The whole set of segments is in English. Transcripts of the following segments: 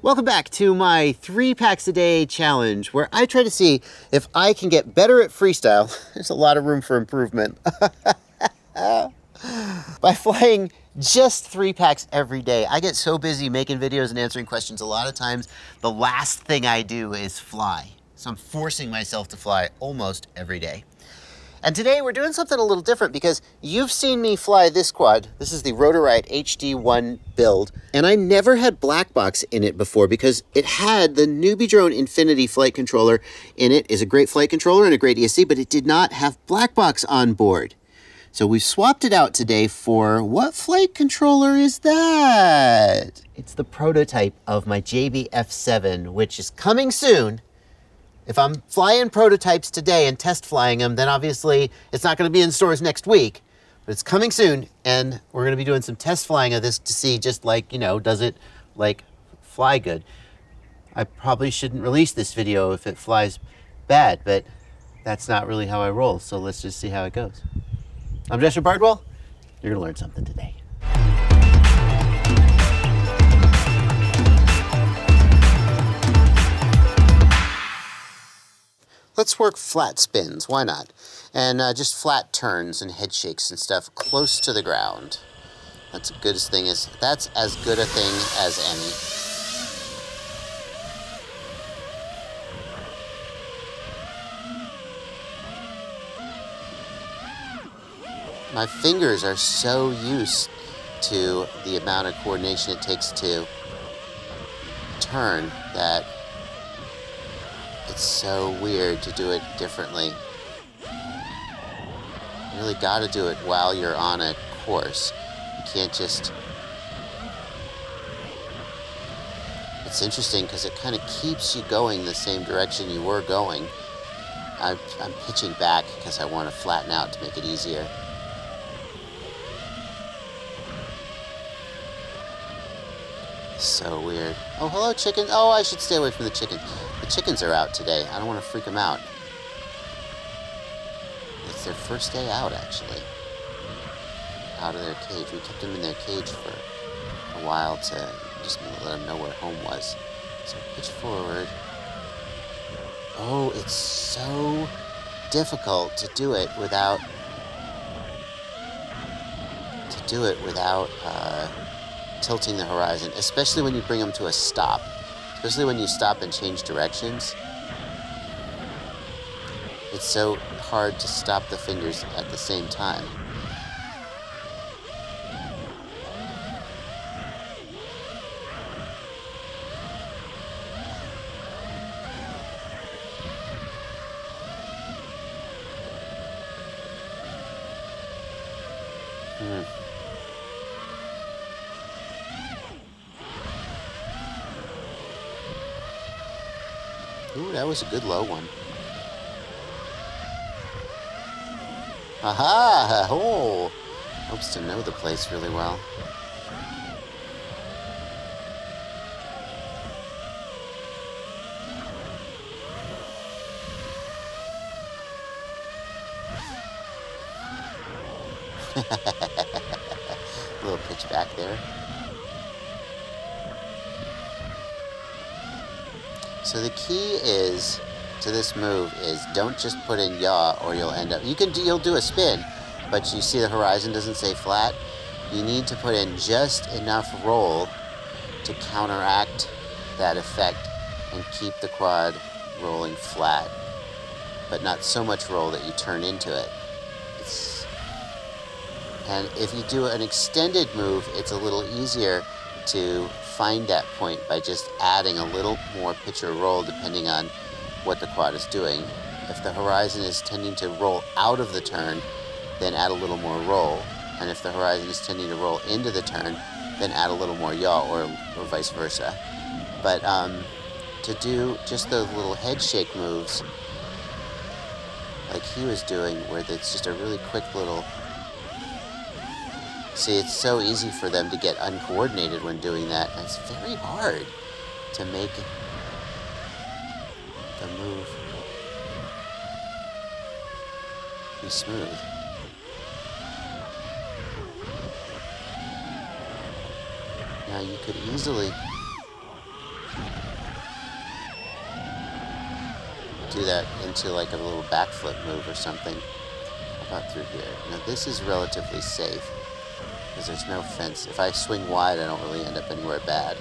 Welcome back to my 3 packs a day challenge, where I try to see if I can get better at freestyle. There's a lot of room for improvement. By flying just 3 packs every day. I get so busy making videos and answering questions, a lot of times the last thing I do is fly. So I'm forcing myself to fly almost every day. And today we're doing something a little different because you've seen me fly this quad. This is the Rotorite HD1 build. And I never had black box in it before because it had the Newbie Drone Infinity flight controller in it. Is a great flight controller and a great ESC, but it did not have black box on board. So we've swapped it out today for, what flight controller is that? It's the prototype of my JB-F7, which is coming soon. If I'm flying prototypes today and test flying them, then obviously it's not going to be in stores next week, but it's coming soon, and we're going to be doing some test flying of this to see just like, you know, does it like fly good? I probably shouldn't release this video if it flies bad, but that's not really how I roll, so let's just see how it goes. I'm Joshua Bardwell. You're going to learn something today. Let's work flat spins, why not? And just flat turns and head shakes and stuff close to the ground. That's as good a thing as any. My fingers are so used to the amount of coordination it takes to turn that it's so weird to do it differently. You really got to do it while you're on a course. You can't just... It's interesting because it kind of keeps you going the same direction you were going. I'm pitching back because I want to flatten out to make it easier. So weird. Oh, hello, chicken. Oh, I should stay away from the chicken. The chickens are out today. I don't want to freak them out. It's their first day out, actually. Out of their cage. We kept them in their cage for a while to just let them know where home was. So pitch forward. Oh, it's so difficult to do it without... tilting the horizon, especially when you bring them to a stop. Especially when you stop and change directions. It's so hard to stop the fingers at the same time. Ooh, that was a good low one. Aha! Oh! Hopes to know the place really well. A little pitch back there. So the key is to this move is don't just put in yaw or you'll end up, you'll do a spin, but you see the horizon doesn't stay flat. You need to put in just enough roll to counteract that effect and keep the quad rolling flat, but not so much roll that you turn into it. And if you do an extended move, it's a little easier to find that point by just adding a little more pitch or roll depending on what the quad is doing. If the horizon is tending to roll out of the turn, then add a little more roll. And if the horizon is tending to roll into the turn, then add a little more yaw or vice versa. But to do just those little head shake moves like he was doing, where it's just a really quick little... See, it's so easy for them to get uncoordinated when doing that. And it's very hard to make the move be smooth. Now you could easily do that into like a little backflip move or something. How about through here? Now this is relatively safe because there's no fence. If I swing wide, I don't really end up anywhere bad.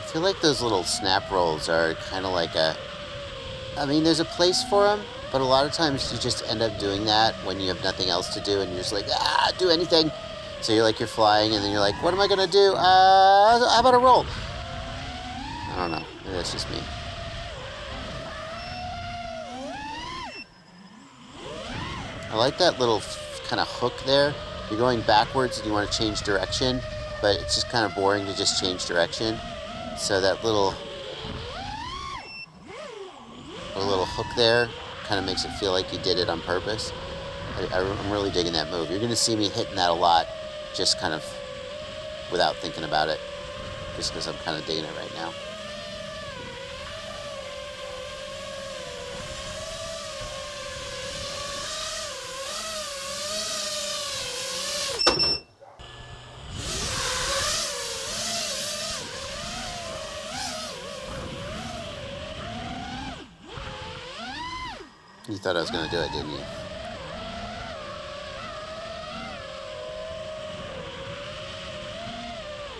I feel like those little snap rolls are kind of like I mean, there's a place for them, but a lot of times you just end up doing that when you have nothing else to do and you're just like, do anything. So you're flying and then you're like, what am I going to do? How about a roll? I don't know. Maybe that's just me. I like that little kind of hook there. You're going backwards and you want to change direction, but it's just kind of boring to just change direction. So that little hook there kind of makes it feel like you did it on purpose. I'm really digging that move. You're going to see me hitting that a lot, just kind of without thinking about it, just because I'm kind of digging it right now. You thought I was going to do it, didn't you?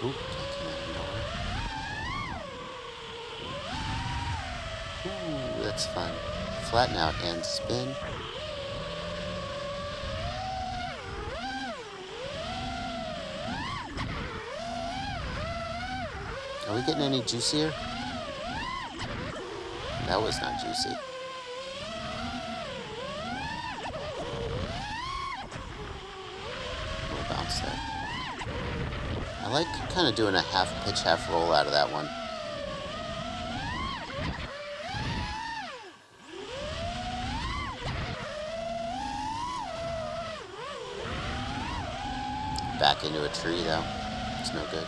Oop, that came out of nowhere. Ooh, that's fun. Flatten out and spin. Are we getting any juicier? That was not juicy. Bounce there. I like kind of doing a half pitch, half roll out of that one. Back into a tree though. It's no good.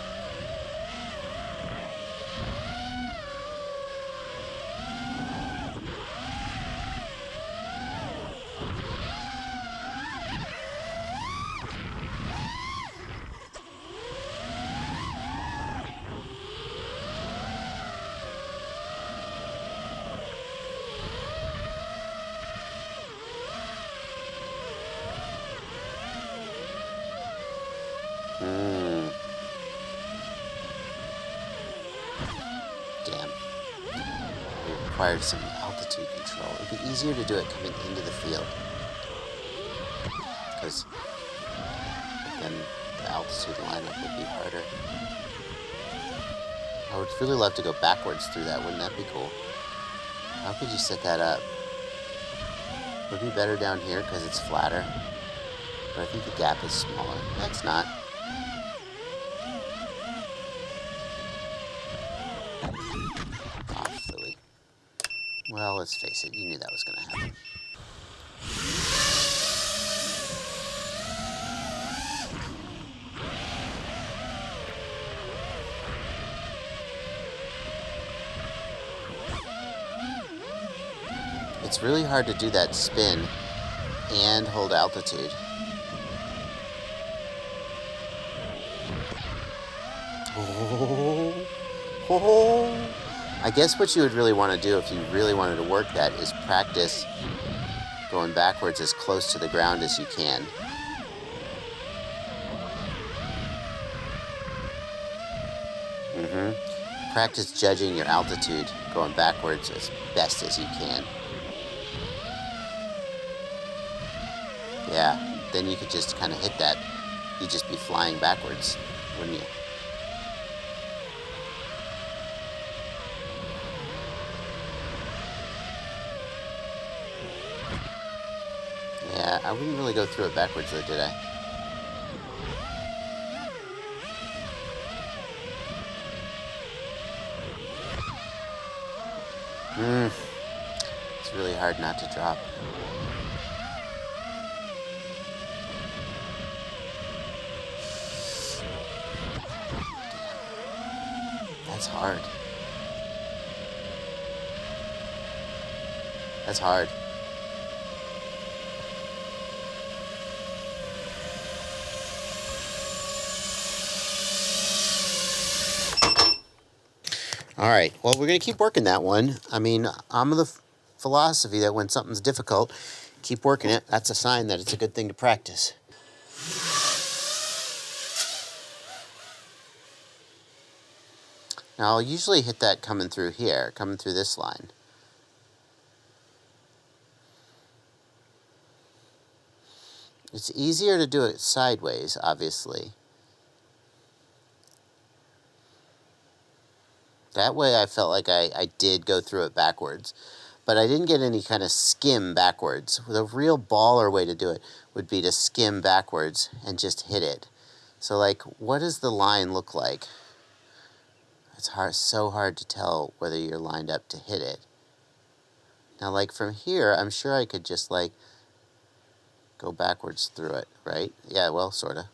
Damn. It required some altitude control. It would be easier to do it coming into the field, because then the altitude lineup would be harder. I would really love to go backwards through that. Wouldn't that be cool? How could you set that up? Would be better down here because it's flatter, but I think the gap is smaller. That's not. Oh, Philly. Well, let's face it, you knew that was going to happen. It's really hard to do that spin and hold altitude. I guess what you would really want to do if you really wanted to work that is practice going backwards as close to the ground as you can. Practice judging your altitude going backwards as best as you can. Yeah, then you could just kind of hit that. You'd just be flying backwards, wouldn't you? Yeah, I wouldn't really go through it backwards though, did I? It's really hard not to drop. That's hard. That's hard. All right, well, we're going to keep working that one. I mean, I'm of the philosophy that when something's difficult, keep working it. That's a sign that it's a good thing to practice. Now, I'll usually hit that coming through here, coming through this line. It's easier to do it sideways, obviously. That way I felt like I did go through it backwards, but I didn't get any kind of skim backwards. The real baller way to do it would be to skim backwards and just hit it. So like, what does the line look like? It's so hard to tell whether you're lined up to hit it. Now like from here, I'm sure I could just like go backwards through it, right? Yeah, well, sorta.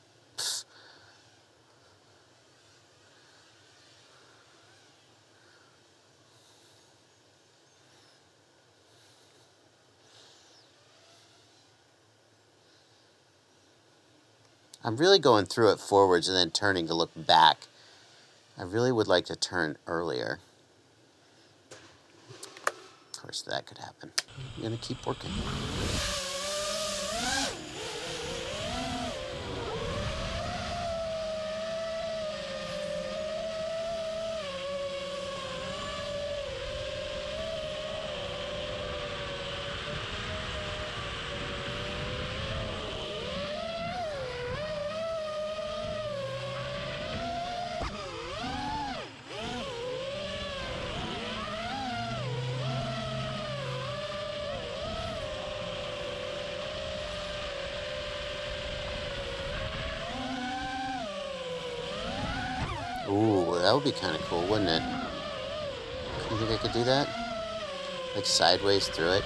I'm really going through it forwards and then turning to look back. I really would like to turn earlier. Of course, that could happen. I'm gonna keep working. Ooh, that would be kind of cool, wouldn't it? You think I could do that? Like sideways through it?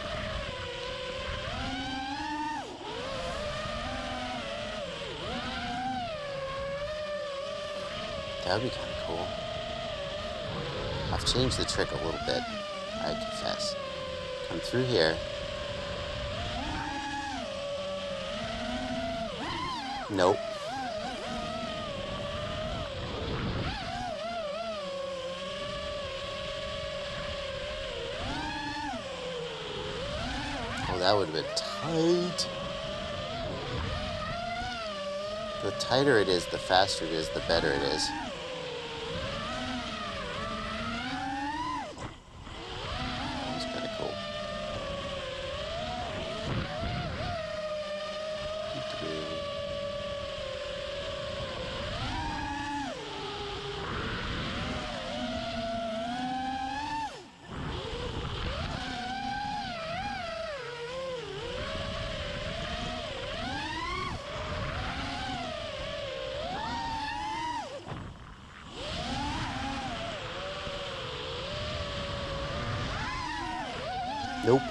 That would be kind of cool. I've changed the trick a little bit, I confess. Come through here. Nope. Oh, that would have been tight. The tighter it is, the faster it is, the better it is. That's kind of cool. Nope.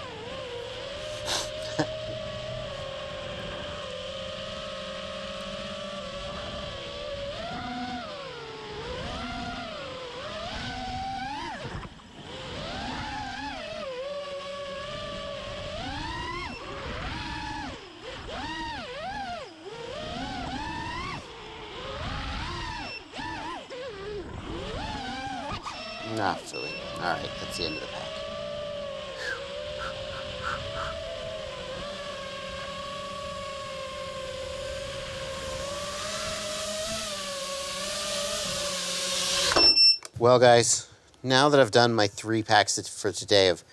Nah, silly. Alright, that's the end of the pack. Well, guys, now that I've done my 3 packs for today of,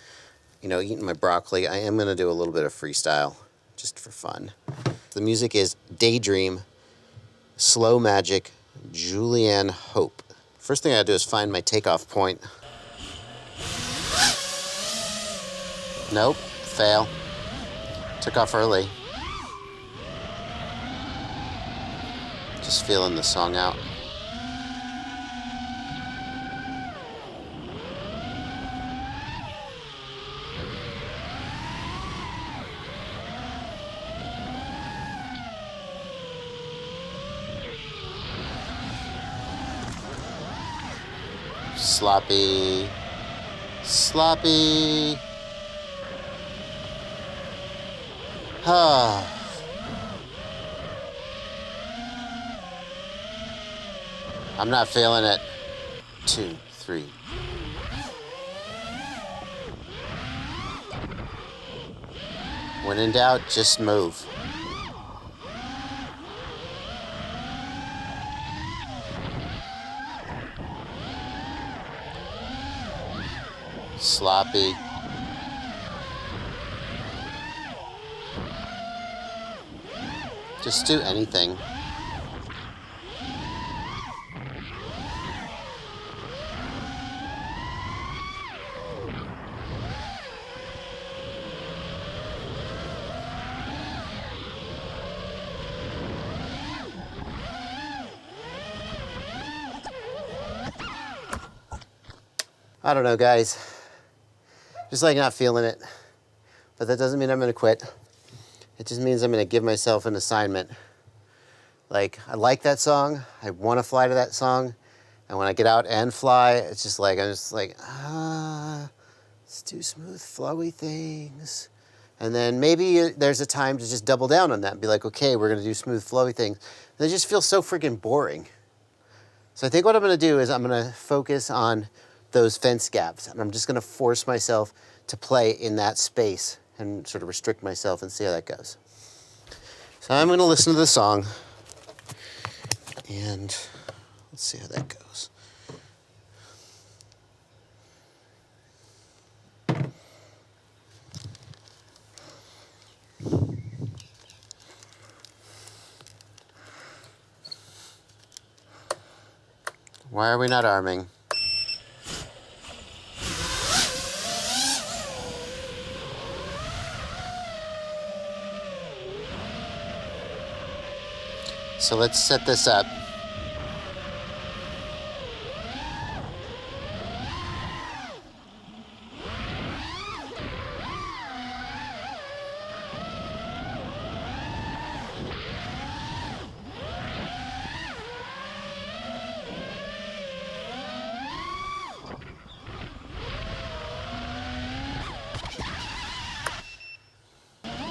eating my broccoli, I am going to do a little bit of freestyle, just for fun. The music is Daydream, Slow Magic, Julianne Hope. First thing I do is find my takeoff point. Nope, fail. Took off early. Just feeling the song out. Sloppy. Sloppy. Ah. I'm not feeling it. 2, 3. When in doubt, just move. Sloppy. Just do anything. I don't know, guys. Just like not feeling it. But that doesn't mean I'm gonna quit. It just means I'm gonna give myself an assignment. Like, I like that song, I wanna fly to that song, and when I get out and fly, it's just like, I'm just like, let's do smooth, flowy things. And then maybe there's a time to just double down on that and be like, okay, we're gonna do smooth, flowy things. And it just feels so freaking boring. So I think what I'm gonna do is I'm gonna focus on those fence gaps, and I'm just gonna force myself to play in that space and sort of restrict myself and see how that goes. So I'm gonna listen to the song, and let's see how that goes. Why are we not arming? So let's set this up.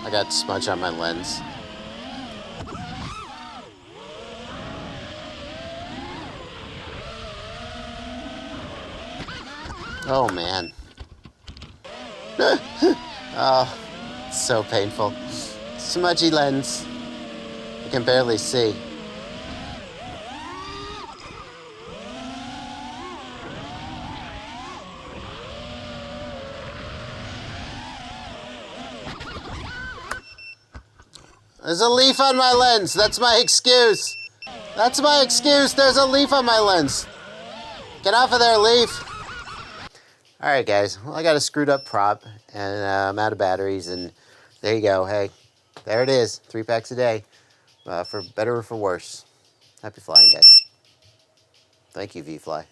I got smudge on my lens. Oh man. Oh, it's so painful. Smudgy lens. You can barely see. There's a leaf on my lens. That's my excuse. That's my excuse. There's a leaf on my lens. Get off of there, leaf. All right, guys. Well, I got a screwed up prop, and I'm out of batteries, and there you go. Hey, there it is. 3 packs a day, for better or for worse. Happy flying, guys. Thank you, V-Fly.